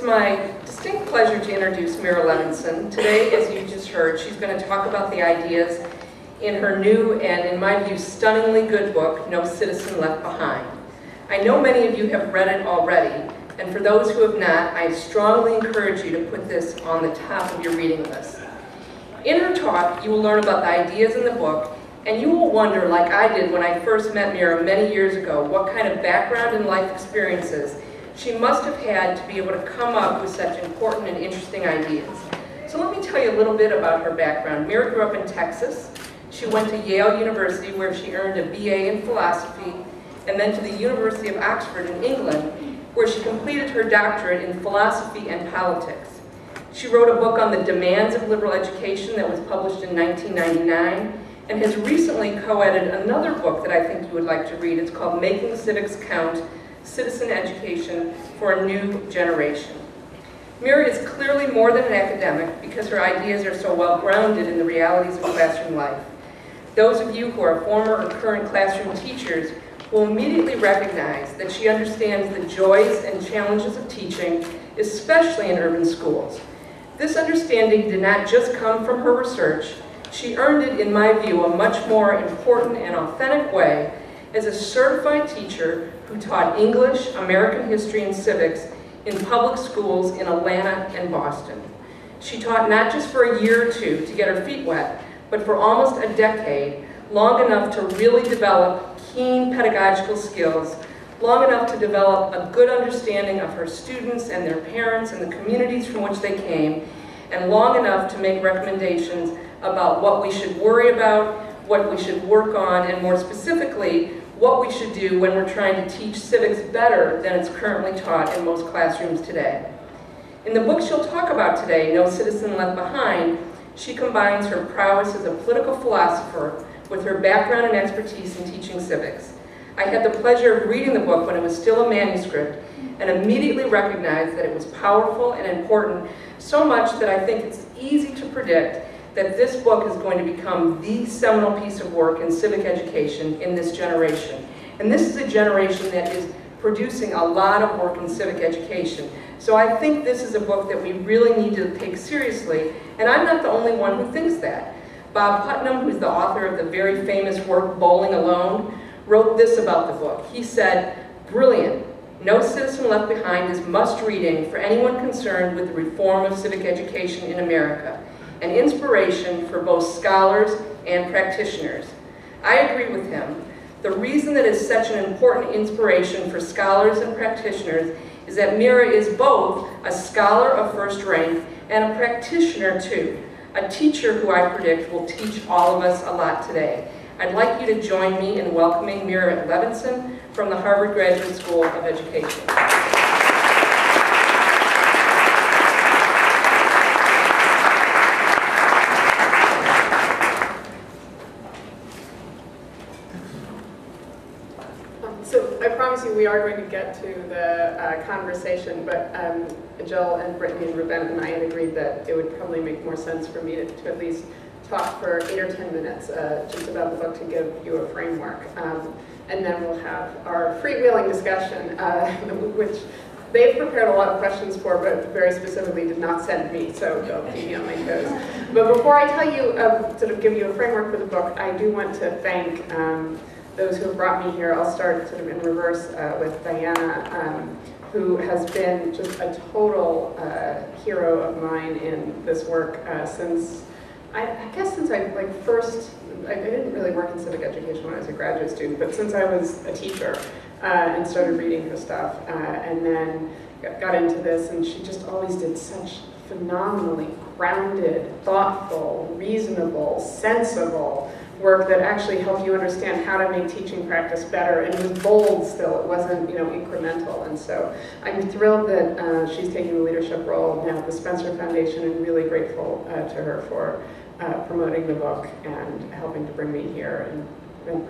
my distinct pleasure to introduce Meira Levinson. Today, as you just heard, she's going to talk about the ideas in her new and, in my view, stunningly good book, No Citizen Left Behind. I know many of you have read it already, and for those who have not, I strongly encourage you to put this on the top of your reading list. In her talk, you will learn about the ideas in the book, and you will wonder, like I did when I first met Meira many years ago, what kind of background and life experiences she must have had to be able to come up with such important and interesting ideas. So let me tell you a little bit about her background. Meira grew up in Texas. She went to Yale University, where she earned a BA in philosophy, and then to the University of Oxford in England, where she completed her doctorate in philosophy and politics. She wrote a book on the demands of liberal education that was published in 1999, and has recently co-edited another book that I think you would like to read. It's called Making Civics Count: Citizen Education for a New Generation. Meira is clearly more than an academic because her ideas are so well grounded in the realities of classroom life. Those of you who are former or current classroom teachers will immediately recognize that she understands the joys and challenges of teaching, especially in urban schools. This understanding did not just come from her research. She earned it, in my view, a much more important and authentic way as a certified teacher who taught English, American history, and civics in public schools in Atlanta and Boston. She taught not just for a year or two to get her feet wet, but for almost a decade, long enough to really develop keen pedagogical skills, long enough to develop a good understanding of her students and their parents and the communities from which they came, and long enough to make recommendations about what we should worry about, what we should work on, and more specifically, what we should do when we're trying to teach civics better than it's currently taught in most classrooms today. In the book she'll talk about today, No Citizen Left Behind, she combines her prowess as a political philosopher with her background and expertise in teaching civics. I had the pleasure of reading the book when it was still a manuscript and immediately recognized that it was powerful and important, so much that I think it's easy to predict that this book is going to become the seminal piece of work in civic education in this generation. And this is a generation that is producing a lot of work in civic education. So I think this is a book that we really need to take seriously, and I'm not the only one who thinks that. Bob Putnam, who's the author of the very famous work Bowling Alone, wrote this about the book. He said, "Brilliant. No Citizen Left Behind is must-reading for anyone concerned with the reform of civic education in America, an inspiration for both scholars and practitioners." I agree with him. The reason that it's such an important inspiration for scholars and practitioners is that Meira is both a scholar of first rank and a practitioner too, a teacher who I predict will teach all of us a lot today. I'd like you to join me in welcoming Meira Levinson from the Harvard Graduate School of Education. So I promise you we are going to get to the conversation, but Jill and Brittany and Ruben and I had agreed that it would probably make more sense for me to at least talk for 8 or 10 minutes just about the book to give you a framework. And then we'll have our freewheeling discussion, which they've prepared a lot of questions for, but very specifically did not send me, so don't keep me on my toes. But before I tell you, sort of give you a framework for the book, I do want to thank those who have brought me here. I'll start sort of in reverse with Diana, who has been just a total hero of mine in this work since, I guess since I didn't really work in civic education when I was a graduate student, but since I was a teacher and started reading her stuff and then got into this, and she just always did such phenomenally grounded, thoughtful, reasonable, sensible work that actually helped you understand how to make teaching practice better, and it was bold still, it wasn't, incremental. And so I'm thrilled that she's taking the leadership role now at the Spencer Foundation, and really grateful to her for promoting the book and helping to bring me here and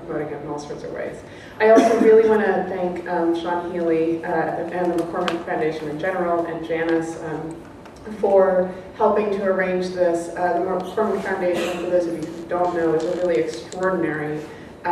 promoting it in all sorts of ways. I also really want to thank Sean Healy and the McCormick Foundation in general, and Janice for helping to arrange this. The McCormick Foundation, for those of you who don't know, is a really extraordinary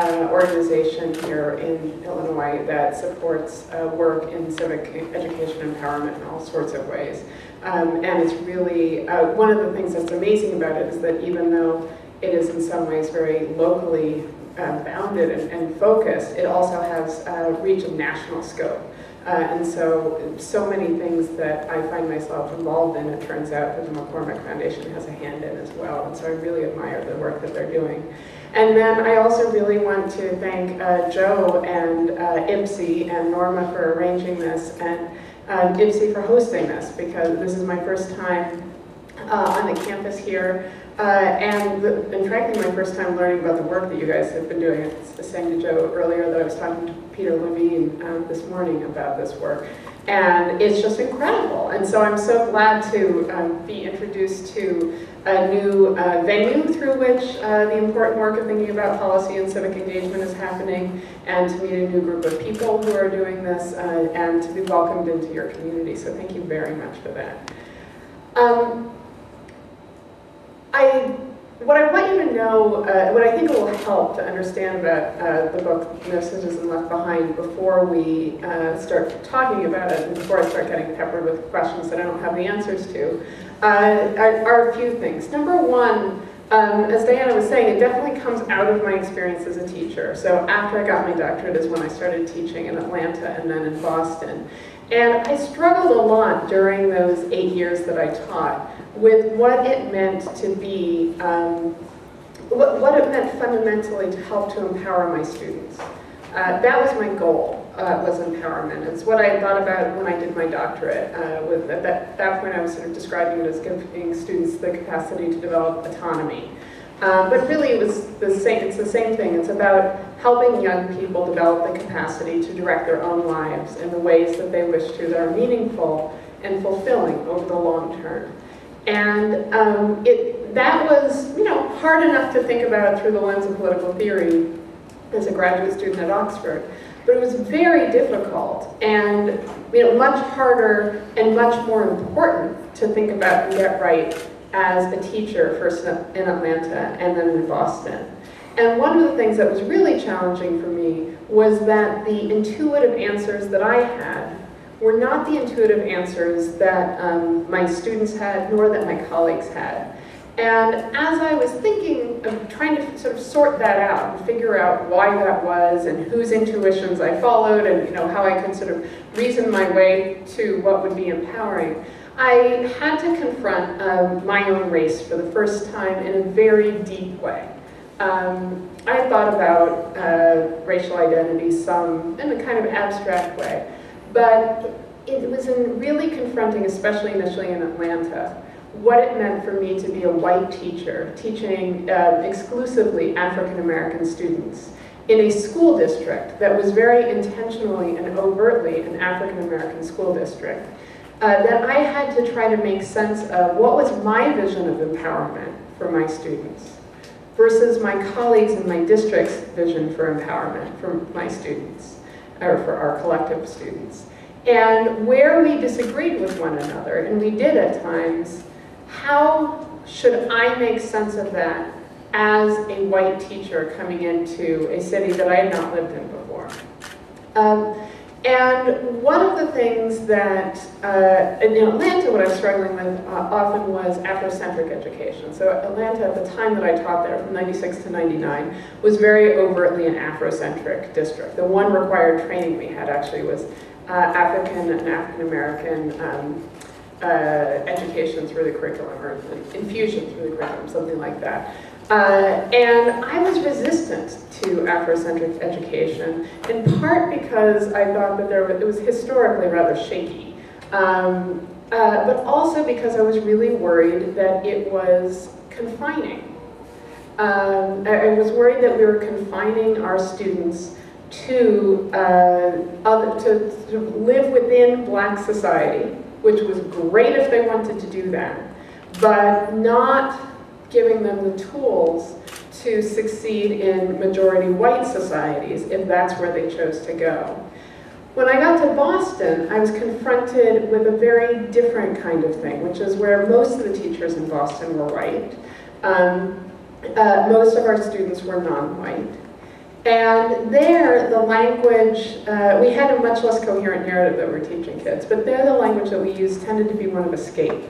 organization here in Illinois that supports work in civic education empowerment in all sorts of ways. And it's really, one of the things that's amazing about it is that even though it is in some ways very locally bounded and focused, it also has reach of national scope. And so many things that I find myself involved in, it turns out that the McCormick Foundation has a hand in as well. And so I really admire the work that they're doing. And then I also really want to thank Joe and IPCE and Norma for arranging this, and IPCE for hosting this, because this is my first time on the campus here. And frankly, my first time learning about the work that you guys have been doing. I was saying to Joe earlier that I was talking to Peter Levine this morning about this work. And it's just incredible. And so I'm so glad to be introduced to a new venue through which the important work of thinking about policy and civic engagement is happening, and to meet a new group of people who are doing this, and to be welcomed into your community. So thank you very much for that. What I want you to know, what I think will help to understand about the book, No Citizen Left Behind, before we start talking about it, and before I start getting peppered with questions that I don't have the answers to, are a few things. Number one, as Diana was saying, it definitely comes out of my experience as a teacher. So after I got my doctorate is when I started teaching in Atlanta and then in Boston. And I struggled a lot during those 8 years that I taught with what it meant to be, what it meant fundamentally to help to empower my students. That was my goal, was empowerment. It's what I had thought about when I did my doctorate. At that point I was sort of describing it as giving students the capacity to develop autonomy. But really it was it's the same thing. It's about helping young people develop the capacity to direct their own lives in the ways that they wish to, that are meaningful and fulfilling over the long term. And that was, hard enough to think about through the lens of political theory as a graduate student at Oxford. But it was very difficult and much harder and much more important to think about and get right as a teacher, first in Atlanta and then in Boston. And one of the things that was really challenging for me was that the intuitive answers that I had were not the intuitive answers that my students had, nor that my colleagues had. And as I was thinking of trying to sort of sort that out and figure out why that was and whose intuitions I followed and how I could sort of reason my way to what would be empowering, I had to confront my own race for the first time in a very deep way. I thought about racial identity some in a kind of abstract way, but it was in really confronting, especially initially in Atlanta, what it meant for me to be a white teacher teaching exclusively African American students in a school district that was very intentionally and overtly an African American school district. That I had to try to make sense of what was my vision of empowerment for my students versus my colleagues in my district's vision for empowerment for my students, or for our collective students. And where we disagreed with one another, and we did at times, how should I make sense of that as a white teacher coming into a city that I had not lived in before? And one of the things that, in Atlanta, what I was struggling with often was Afrocentric education. So Atlanta, at the time that I taught there, from 96 to 99, was very overtly an Afrocentric district. The one required training we had actually was African and African American education through the curriculum, or infusion through the curriculum, something like that. And I was resistant to Afrocentric education, in part because I thought that it was historically rather shaky, but also because I was really worried that it was confining. I was worried that we were confining our students to live within Black society, which was great if they wanted to do that, but not giving them the tools to succeed in majority white societies if that's where they chose to go. When I got to Boston, I was confronted with a very different kind of thing, which is where most of the teachers in Boston were white. Most of our students were non-white. And there, the language, we had a much less coherent narrative that we're teaching kids, but there the language that we used tended to be one of escape.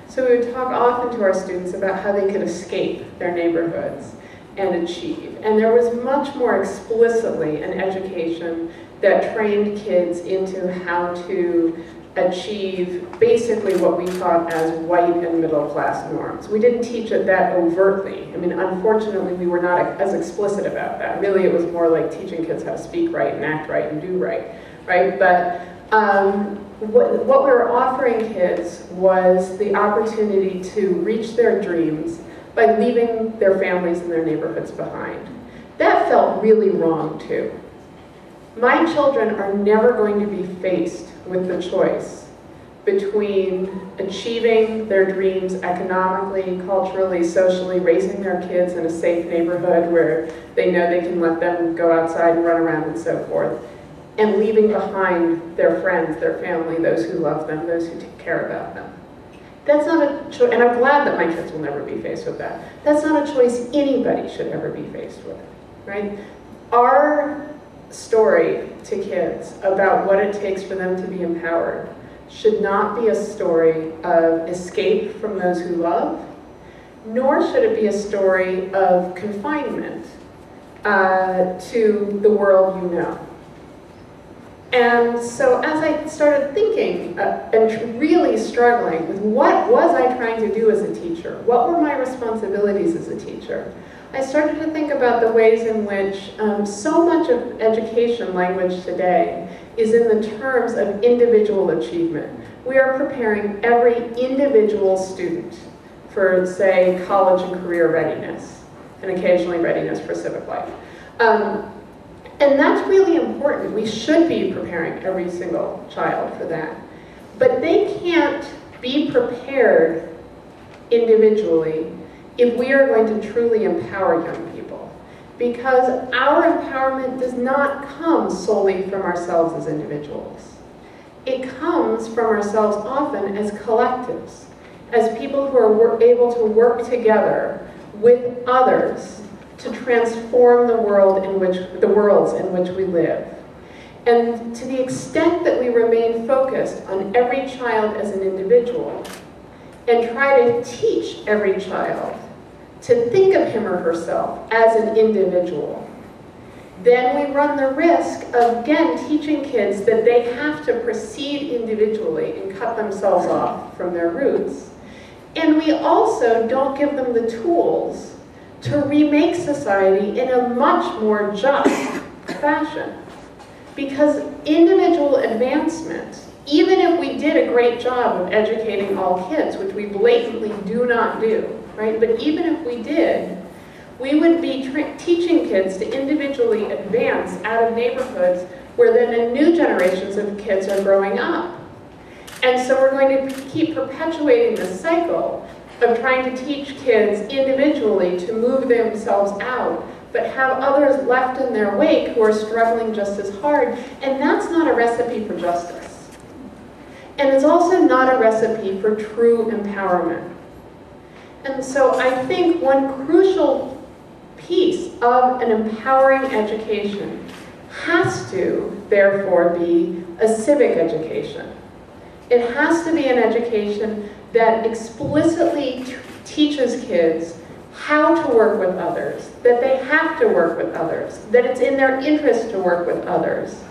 So we would talk often to our students about how they could escape their neighborhoods and achieve. And there was much more explicitly an education that trained kids into how to achieve basically what we taught as white and middle class norms. We didn't teach it that overtly. I mean, unfortunately, we were not as explicit about that. Really, it was more like teaching kids how to speak right and act right and do right, right? But what we were offering kids was the opportunity to reach their dreams by leaving their families and their neighborhoods behind. That felt really wrong, too. My children are never going to be faced with the choice between achieving their dreams economically, culturally, socially, raising their kids in a safe neighborhood where they know they can let them go outside and run around and so forth, and leaving behind their friends, their family, those who love them, those who care about them. That's not a choice, and I'm glad that my kids will never be faced with that. That's not a choice anybody should ever be faced with, right? Our story to kids about what it takes for them to be empowered should not be a story of escape from those who love, nor should it be a story of confinement to the world you know. And so as I started thinking and really struggling with what was I trying to do as a teacher, what were my responsibilities as a teacher, I started to think about the ways in which so much of education language today is in the terms of individual achievement. We are preparing every individual student for, say, college and career readiness, and occasionally readiness for civic life. And that's really important. We should be preparing every single child for that. But they can't be prepared individually if we are going to truly empower young people. Because our empowerment does not come solely from ourselves as individuals. It comes from ourselves often as collectives, as people who are able to work together with others to transform the worlds in which we live. And to the extent that we remain focused on every child as an individual and try to teach every child to think of him or herself as an individual, then we run the risk of, again, teaching kids that they have to proceed individually and cut themselves off from their roots. And we also don't give them the tools to remake society in a much more just fashion. Because individual advancement, even if we did a great job of educating all kids, which we blatantly do not do, right? But even if we did, we would be teaching kids to individually advance out of neighborhoods where then new generations of kids are growing up. And so we're going to keep perpetuating this cycle of trying to teach kids individually to move themselves out, but have others left in their wake who are struggling just as hard. And that's not a recipe for justice. And it's also not a recipe for true empowerment. And so I think one crucial piece of an empowering education has to, therefore, be a civic education. It has to be an education that explicitly teaches kids how to work with others, that they have to work with others, that it's in their interest to work with others,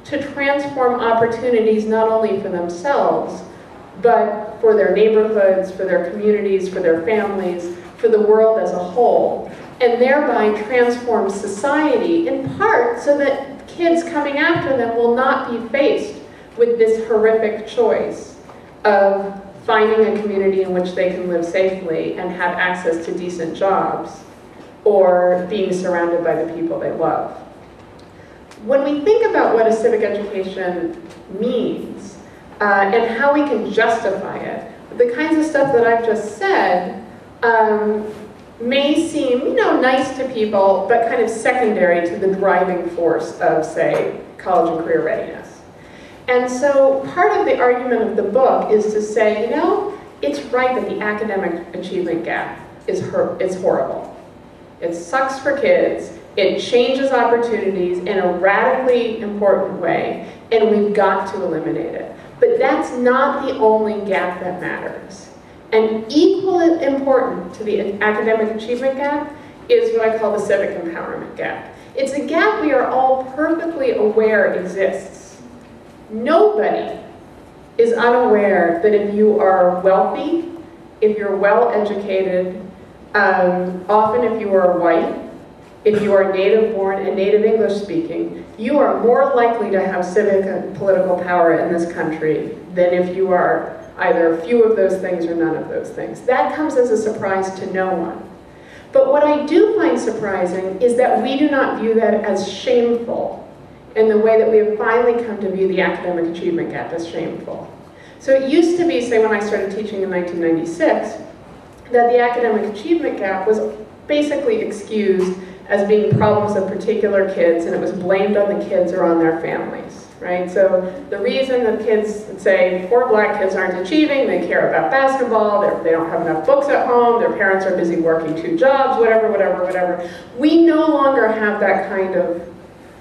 to transform opportunities not only for themselves, but for their neighborhoods, for their communities, for their families, for the world as a whole, and thereby transform society in part so that kids coming after them will not be faced with this horrific choice of finding a community in which they can live safely and have access to decent jobs, or being surrounded by the people they love. When we think about what a civic education means, and how we can justify it, the kinds of stuff that I've just said may seem, nice to people, but kind of secondary to the driving force of, say, college and career readiness. And so part of the argument of the book is to say, it's right that the academic achievement gap is horrible. It sucks for kids, It changes opportunities in a radically important way, and we've got to eliminate it. But that's not the only gap that matters. And equally important to the academic achievement gap is what I call the civic empowerment gap. It's a gap we are all perfectly aware exists. Nobody is unaware that if you are wealthy, if you're well-educated, often if you are white, if you are native-born and native English-speaking, you are more likely to have civic and political power in this country than if you are either a few of those things or none of those things. That comes as a surprise to no one. But what I do find surprising is that we do not view that as shameful in the way that we have finally come to view the academic achievement gap as shameful. So it used to be, say when I started teaching in 1996, that the academic achievement gap was basically excused as being problems of particular kids, and it was blamed on the kids or on their families, right? So the reason that kids say poor black kids aren't achieving, they care about basketball, they don't have enough books at home, their parents are busy working 2 jobs, whatever. We no longer have that kind of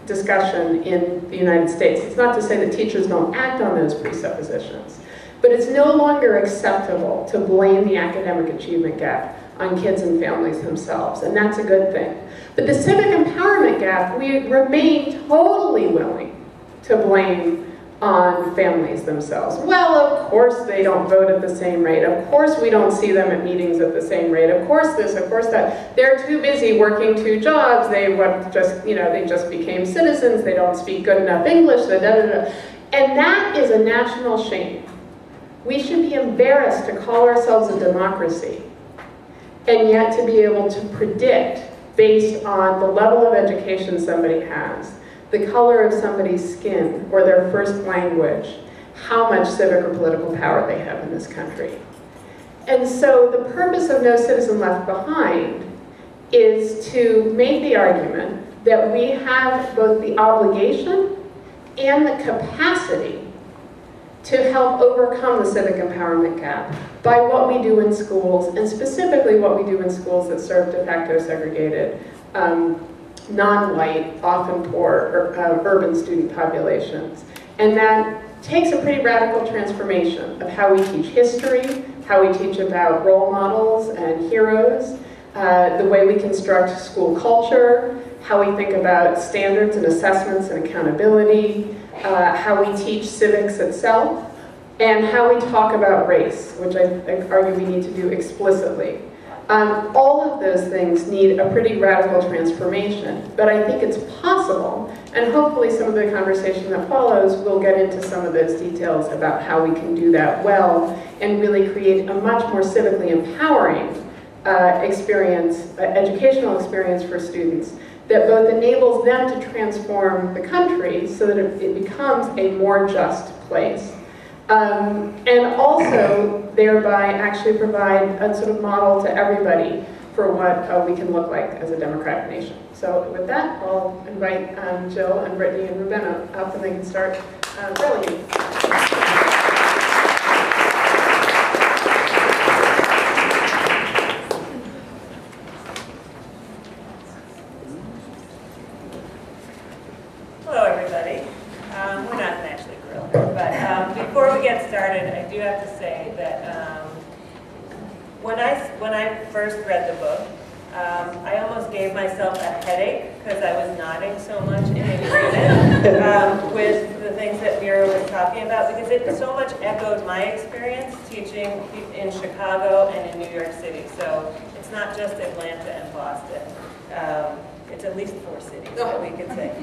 discussion in the United States. It's not to say that teachers don't act on those presuppositions, but it's no longer acceptable to blame the academic achievement gap on kids and families themselves, and that's a good thing. But the civic empowerment gap, we remain totally willing to blame on families themselves. Well, of course they don't vote at the same rate. Of course we don't see them at meetings at the same rate. Of course this, of course that. They're too busy working 2 jobs. They just became citizens. They don't speak good enough English. And that is a national shame. We should be embarrassed to call ourselves a democracy, and yet to be able to predict, based on the level of education somebody has, the color of somebody's skin, or their first language, how much civic or political power they have in this country. And so the purpose of No Citizen Left Behind is to make the argument that we have both the obligation and the capacity to help overcome the civic empowerment gap by what we do in schools, and specifically what we do in schools that serve de facto segregated, non-white, often poor, urban student populations. And that takes a pretty radical transformation of how we teach history, how we teach about role models and heroes, the way we construct school culture, how we think about standards and assessments and accountability, how we teach civics itself, and how we talk about race, which I argue we need to do explicitly. All of those things need a pretty radical transformation, but I think it's possible, and hopefully some of the conversation that follows will get into some of those details about how we can do that well and really create a much more civically empowering educational experience for students that both enables them to transform the country so that it becomes a more just place. And also thereby actually provide a sort of model to everybody for what we can look like as a democratic nation. So with that, I'll invite Jill and Brittany and Ruben up and they can start grilling you. Hello, everybody. We're not actually grilling, but before we get started, I do have to say that when I first read the book, I almost gave myself a headache because I was nodding so much in agreement with the things that Meira was talking about, because it so much echoed my experience teaching in Chicago and in New York City. So it's not just Atlanta and Boston. It's at least 4 cities that we could say.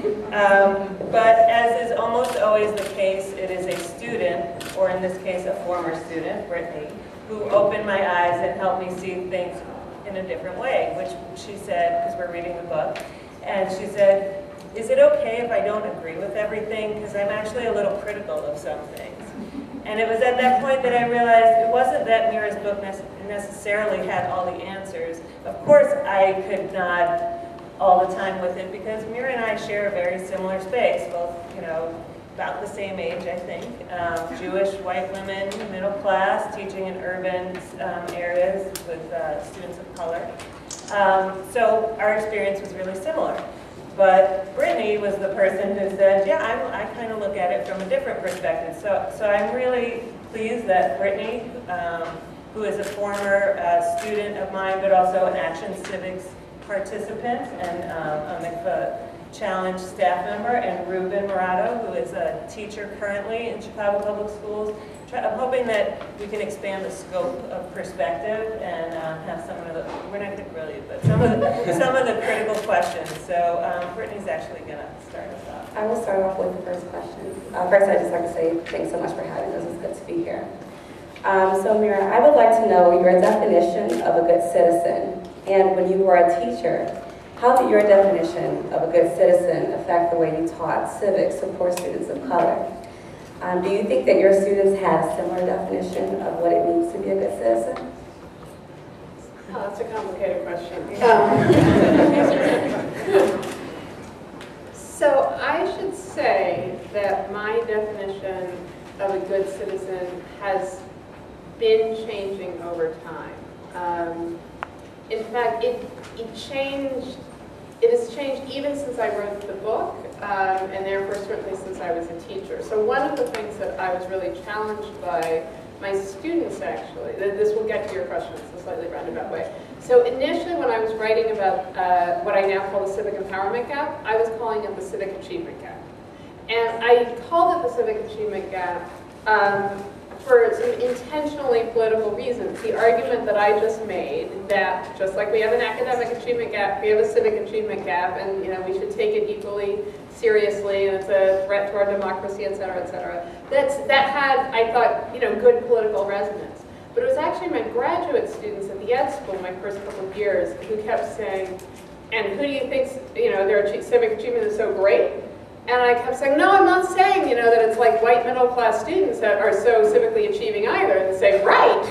But as is almost always the case, it is a student, or in this case a former student, Brittany, who opened my eyes and helped me see things in a different way, which she said, because we're reading the book, and she said, is it okay if I don't agree with everything? Because I'm actually a little critical of some things. And it was at that point that I realized it wasn't that Meira's book necessarily had all the answers. Of course, I could nod all the time with it because Meira and I share a very similar space, both, about the same age, I think. Jewish, white women, middle class, teaching in urban areas with students of color. So our experience was really similar. But Brittany was the person who said, yeah, I kind of look at it from a different perspective. So I'm really pleased that Brittany, who is a former student of mine, but also an Action Civics participant and a Mikva Challenge staff member, and Ruben Morato, who is a teacher currently in Chicago Public Schools. I'm hoping that we can expand the scope of perspective and have some of the, we're not going to grill you, but some of the critical questions. So Brittany's actually going to start us off. I will start off with the first question. First, I'd just like to say thanks so much for having us. It's good to be here. So Meira, I would like to know your definition of a good citizen. And when you were a teacher, how did your definition of a good citizen affect the way you taught civics to poor students of color? Do you think that your students had a similar definition of what it means to be a good citizen? Oh, that's a complicated question. So I should say that my definition of a good citizen has been changing over time. In fact, it has changed even since I wrote the book, and therefore certainly since I was a teacher. So one of the things that I was really challenged by my students, actually, this will get to your question in a slightly roundabout way. So initially when I was writing about what I now call the civic empowerment gap, I was calling it the civic achievement gap. And I called it the civic achievement gap for some intentionally political reasons. The argument that I just made, that just like we have an academic achievement gap, we have a civic achievement gap, and we should take it equally seriously, and it's a threat to our democracy, et cetera, et cetera. That had, I thought, good political resonance. But it was actually my graduate students at the ed school, my first couple of years, who kept saying, and who do you think, their civic achievement is so great? And I kept saying, no, I'm not saying, that it's like white middle-class students that are so civically achieving either. And they say, right.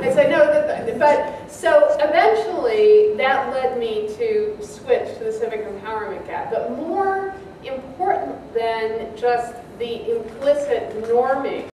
I said, no, but so eventually that led me to switch to the civic empowerment gap. But more important than just the implicit norming